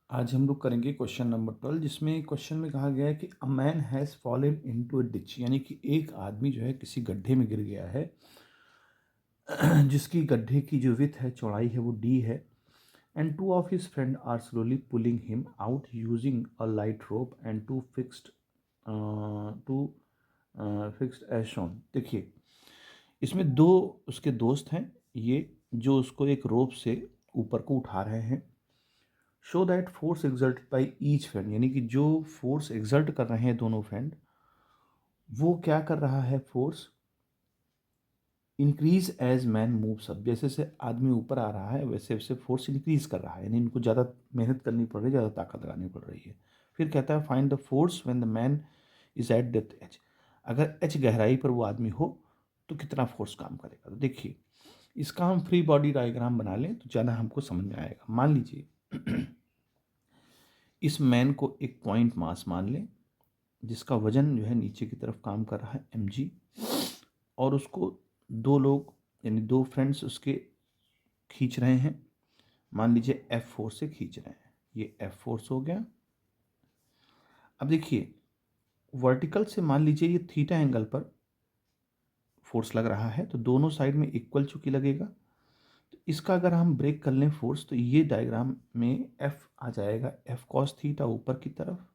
आज हम लोग करेंगे क्वेश्चन नंबर 12, जिसमें क्वेश्चन में कहा गया है कि a man has fallen into a ditch, यानी कि एक आदमी जो है किसी गड्ढे में गिर गया है जिसकी गड्ढे की जो विड्थ है, चौड़ाई है, वो डी है। And two of his friend are slowly pulling him out using a light rope and two fixed as shown. देखिए, इसमें दो उसके दोस्त हैं, ये जो उसको एक रोप से ऊपर को उठा रहे हैं। Show that force exert by each friend, यानी कि जो फोर्स एक्सर्ट कर रहे हैं दोनों फ्रेंड, वो क्या कर रहा है, force increase as man moves up. जैसे जैसे आदमी ऊपर आ रहा है वैसे वैसे फोर्स इंक्रीज कर रहा है, यानी इनको ज़्यादा मेहनत करनी पड़ रही है, ज़्यादा ताकत लगानी पड़ रही है। फिर कहता है find the force when the man is eight depth H. अगर एच गहराई पर वो आदमी हो तो कितना फोर्स काम करेगा। तो देखिए, इसका हम फ्री बॉडी डायग्राम बना लें तो ज़्यादा हमको समझ में आएगा। मान लीजिए इस मैन को एक पॉइंट मास मान लें जिसका वजन जो है नीचे की तरफ काम कर रहा है mg, और उसको दो लोग यानी दो फ्रेंड्स उसके खींच रहे हैं। मान लीजिए F फोर्स से खींच रहे हैं, ये F फोर्स हो गया। अब देखिए, वर्टिकल से मान लीजिए ये थीटा एंगल पर फोर्स लग रहा है, तो दोनों साइड में इक्वल चूंकि लगेगा, तो इसका अगर हम ब्रेक कर लें फोर्स, तो ये डायग्राम में F आ जाएगा F कॉस थीटा ऊपर की तरफ,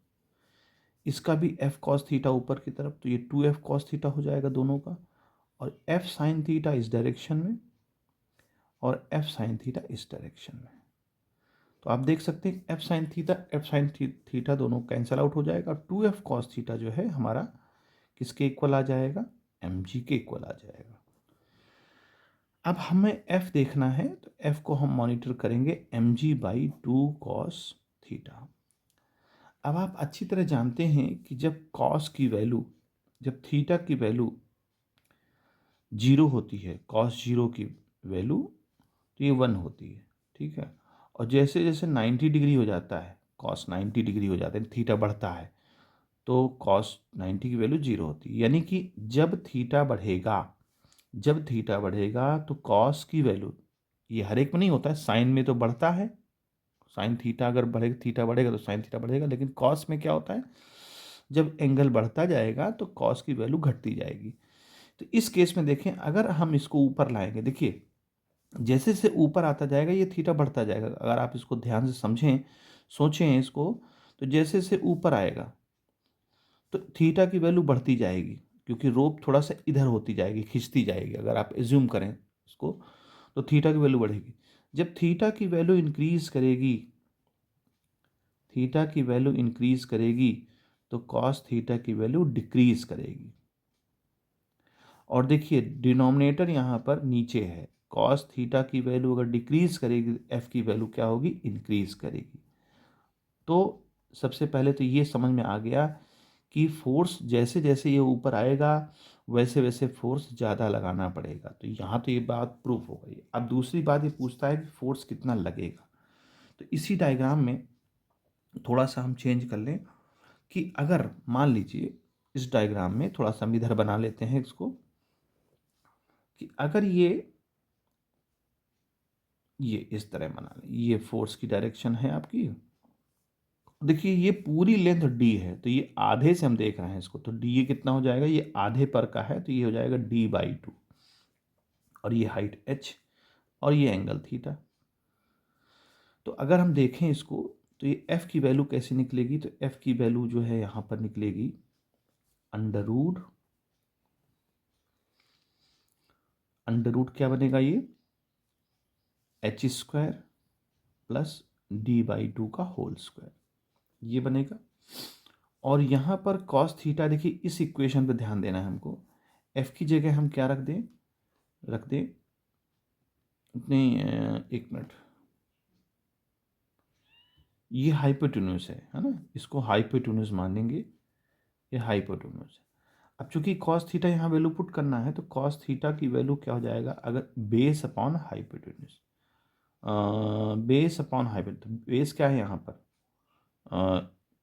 इसका भी F कॉस थीटा ऊपर की तरफ, तो ये 2F कॉस थीटा हो जाएगा दोनों का, और F साइन थीटा इस डायरेक्शन में और F साइन थीटा इस डायरेक्शन में। तो आप देख सकते हैं F साइन थीटा दोनों कैंसिल आउट हो जाएगा। 2F कॉस थीटा जो है हमारा किसके इक्वल आ जाएगा, mg के इक्वल आ जाएगा। अब हमें F देखना है, तो F को हम मॉनिटर करेंगे mg बाई 2 कॉस थीटा। अब आप अच्छी तरह जानते हैं कि जब कॉस की वैल्यू, जब थीटा की वैल्यू जीरो होती है, कॉस जीरो की वैल्यू, तो ये 1 होती है, ठीक है। और जैसे जैसे 90 डिग्री हो जाता है, कॉस 90 डिग्री हो जाता है, थीटा बढ़ता है, तो कॉस 90 की वैल्यू जीरो होती है। यानी कि जब थीटा बढ़ेगा, जब थीटा बढ़ेगा तो कॉस की वैल्यू, ये हर एक में नहीं होता है, साइन में तो बढ़ता है, साइन थीटा अगर बढ़ेगा, थीटा बढ़ेगा तो साइन थीटा बढ़ेगा, लेकिन कॉस में क्या होता है, जब एंगल बढ़ता जाएगा तो कॉस की वैल्यू घटती जाएगी। तो इस केस में देखें, अगर हम इसको ऊपर लाएंगे, देखिए जैसे जैसे ऊपर आता जाएगा ये थीटा बढ़ता जाएगा। अगर आप इसको ध्यान से समझें, सोचें इसको, तो जैसे जैसे ऊपर आएगा तो थीटा की वैल्यू बढ़ती जाएगी, क्योंकि रोप थोड़ा सा इधर होती जाएगी, खिंचती जाएगी। अगर आप एज्यूम करें इसको, तो थीटा की वैल्यू बढ़ेगी। जब थीटा की वैल्यू इंक्रीज करेगी, थीटा की वैल्यू इंक्रीज करेगी, तो कॉस थीटा की वैल्यू डिक्रीज करेगी। और देखिए डिनोमिनेटर यहाँ पर नीचे है, कॉस थीटा की वैल्यू अगर डिक्रीज करेगी, एफ की वैल्यू क्या होगी, इंक्रीज करेगी। तो सबसे पहले तो ये समझ में आ गया कि फोर्स जैसे जैसे ये ऊपर आएगा वैसे वैसे फोर्स ज़्यादा लगाना पड़ेगा। तो यहाँ तो ये बात प्रूफ हो गई। अब दूसरी बात ये पूछता है कि फोर्स कितना लगेगा। तो इसी डायग्राम में थोड़ा सा हम चेंज कर लें कि अगर मान लीजिए इस डायग्राम में थोड़ा सा हम इधर बना लेते हैं इसको, कि अगर ये इस तरह बना लें, ये फोर्स की डायरेक्शन है आपकी। देखिए ये पूरी लेंथ d है, तो ये आधे से हम देख रहे हैं इसको, तो d ये कितना हो जाएगा, ये आधे पर का है, तो ये हो जाएगा d/2, और ये हाइट h, और ये एंगल थीटा। तो अगर हम देखें इसको, तो ये f की वैल्यू कैसे निकलेगी, तो f की वैल्यू जो है यहाँ पर निकलेगी अंडर रूट क्या बनेगा, ये h² प्लस d/2 का होल स्क्वायर, ये बनेगा। और यहाँ पर कॉस थीटा, देखिए इस इक्वेशन पे ध्यान देना है हमको। f की जगह हम क्या रख दें अपने, एक मिनट, ये हाइपोटेन्यूस है ना, इसको हाइपोटेन्यूस मानेंगे, ये हाइपोटेन्यूस है। अब चूंकि कॉस थीटा यहाँ वैल्यू पुट करना है, तो कॉस थीटा की वैल्यू क्या हो जाएगा, अगर base upon hypotenuse, base upon hypotenuse, base क्या है यहाँ पर,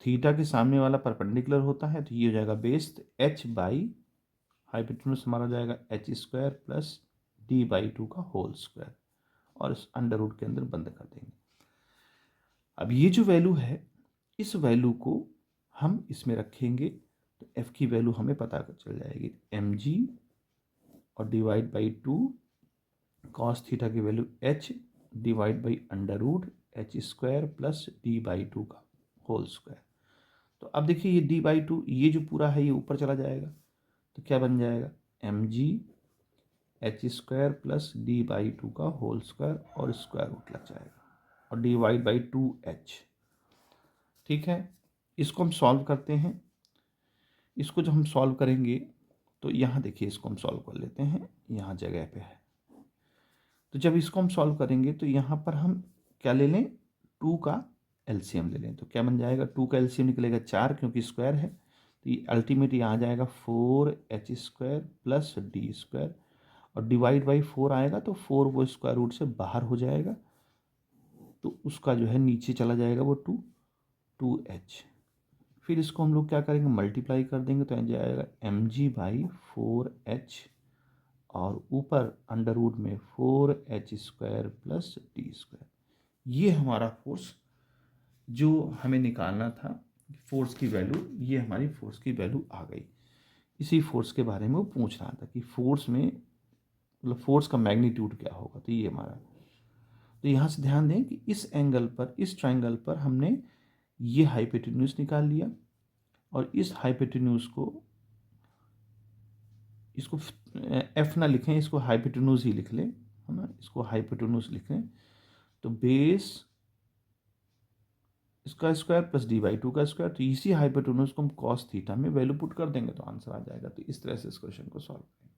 थीटा के सामने वाला परपेंडिकुलर होता है, तो ये हो जाएगा बेस, तो h बाई हाइपोटेन्यूस हमारा हो जाएगा h² प्लस d/2 का होल स्क्वायर, और इस अंडर रूट के अंदर बंद कर देंगे। अब ये जो वैल्यू है, इस वैल्यू को हम इसमें रखेंगे तो एफ की वैल्यू हमें पता चल जाएगी, एम जी और डिवाइड बाई 2 कॉस थीटा की value H divide by under root H square plus D by 2 का होल स्क्वायर। तो अब देखिए ये डी बाई 2 ये जो पूरा है ये ऊपर चला जाएगा, तो क्या बन जाएगा, M G H square plus D by 2 का होल स्क्वायर और स्क्वायर रूट लग जाएगा और डिवाइड बाई 2h। ठीक है, इसको हम सॉल्व करते हैं। इसको जब हम सॉल्व करेंगे तो यहाँ देखिए, इसको हम सॉल्व कर लेते हैं, यहाँ जगह पे है। तो जब इसको हम सॉल्व करेंगे तो यहाँ पर हम क्या ले लें, 2 का एलसीएम ले लें। तो क्या बन जाएगा, 2 का एलसीएम निकलेगा 4 क्योंकि स्क्वायर है, तो ये अल्टीमेट यहाँ आ जाएगा 4h square plus D square और डिवाइड बाई 4 आएगा तो 4 वो स्क्वायर रूट से बाहर हो जाएगा, तो उसका जो है नीचे चला जाएगा वो 2h। फिर इसको हम लोग क्या करेंगे, मल्टीप्लाई कर देंगे तो आ जाएगा एम जी बाई 4h और ऊपर अंडर रूट में 4h square plus D square. ये हमारा फोर्स जो हमें निकालना था, फोर्स की वैल्यू, ये हमारी फोर्स की वैल्यू आ गई। इसी फोर्स के बारे में वो पूछ रहा था कि फोर्स में मतलब फोर्स का मैग्नीट्यूड क्या होगा, तो ये हमारा। तो यहाँ से ध्यान दें कि इस एंगल पर, इस ट्रायंगल पर हमने ये हाइपोटेन्यूज निकाल लिया और इस हाइपोटेन्यूज को, इसको एफ ना लिखें, इसको हाइपोटेन्यूज ही लिख लें, है ना, इसको हाइपोटेन्यूज लिख लें। तो बेस इसका स्क्वायर प्लस डी बाई 2 का स्क्वायर, तो इसी हाइपोटेन्यूज को हम कॉस थीटा में वैल्यू पुट कर देंगे तो आंसर आ जाएगा। तो इस तरह से इस क्वेश्चन को सॉल्व करेंगे।